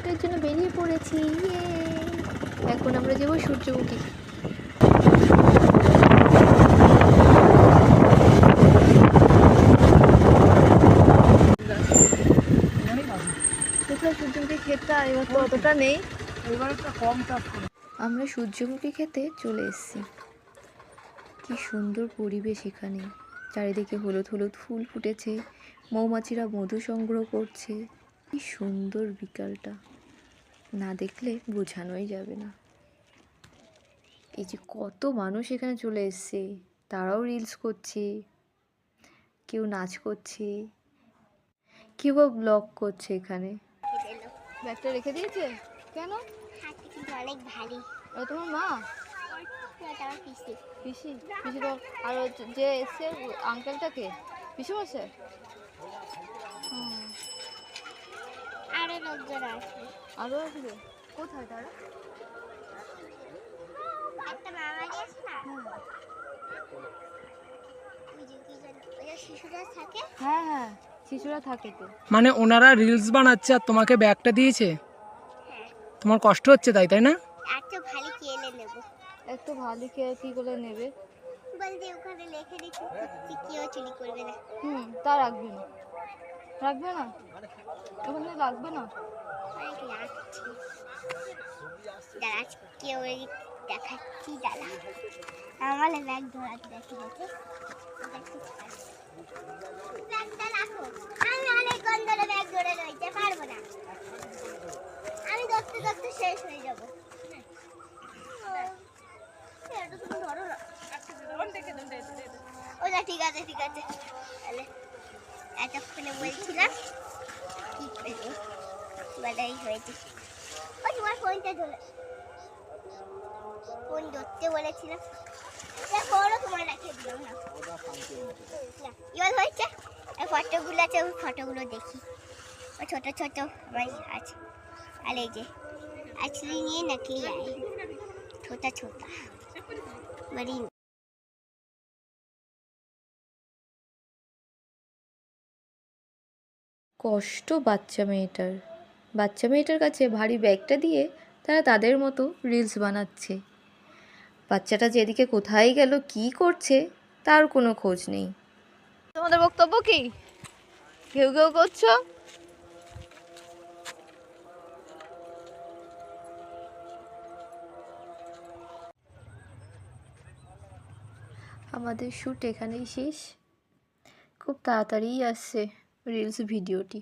শ্যুটের জন্য বেরিয়ে পড়েছি। এখন আমরা যাবো সূর্যমুখী। সূর্যমুখী ক্ষেতটা এবার তো অতটা নেই, এবার একটা কম চাষ করে। আমরা সূর্যমুখী ক্ষেতে চলে এসেছি। কি সুন্দর পরিবেশ এখানে, চারিদিকে হলুদ হলুদ ফুল ফুটেছে, মৌমাছিরা মধু সংগ্রহ করছে। কি সুন্দর বিকালটা, না দেখলে বোঝানোই যাবে না। এই যে কত মানুষ এখানে চলে এসছে, তারাও রিলস করছে, কেউ নাচ করছে, কেউ বা ব্লগ করছে। এখানে ব্যাগটা রেখে দিয়েছে কেন? অনেক ভারী। ওটা তোমার মা? পিসি পিসি তো। আর যে এসছে আঙ্কেলটাকে পিসি বসে। আরো লোকজন আসবে। আরো আসবে? কোথায় তারা? একটা মামা গেছে না, শিশুরা থাকে। হ্যাঁ হ্যাঁ, শিশুরা থাকে তো। মানে ওনারা রিলস বানাচ্ছে আর তোমাকে ব্যাগটা দিয়েছে? হ্যাঁ। তোমার কষ্ট হচ্ছে তাই তাই না? একটু ভালো কেলে নেব। একটু ভালো কে কি করে নেবে? বলতে ওখানে লিখে দিচ্ছি কেউ চুরি করবে না। তা রাখবে না, রাখবে না, ওখানে রাখবে না। অনেক রাখছি, দাঁড়া কেউ দেখাচ্ছি, দাঁড়া আমার ব্যাগ ধরাতে দেখি দেখে ব্যাগটা রাখো। আমি অনেক গন্ধরে ব্যাগ ধরে রইতে পারবো না, আমি ধরতে ধরতে শেষ হয়ে যাবো। ওটা ঠিক আছে ঠিক আছে। তাহলে এতক্ষণে বলছিলাম কি করবো, বলাই হয়েছে। ও তোমার ফোনটা ধরে, ফোন ধরতে বলেছিলাম, বড় তোমার রাখিয়ে দিলাম না। ইয়ে হয়েছে, এই ফটোগুলো আছে, ওই ফটোগুলো দেখি। ও ছোট ছোট আমার আছে। আর এই যে असली ये नकली है, छोटा छोटा बड़ी। কষ্ট বাচ্চা মেয়েটার কাছে ভারী ব্যাগটা দিয়ে তারা তাদের মতো রিলস বানাচ্ছে। বাচ্চাটা যেদিকে কোথায় গেল, কি করছে তার কোনো খোঁজ নেই। তোমাদের বক্তব্য কি? ঘেউ ঘেউ করছো? আমাদের শ্যুট এখানেই শেষ। খুব তাড়াতাড়িই আসছে রিলস ভিডিওটি।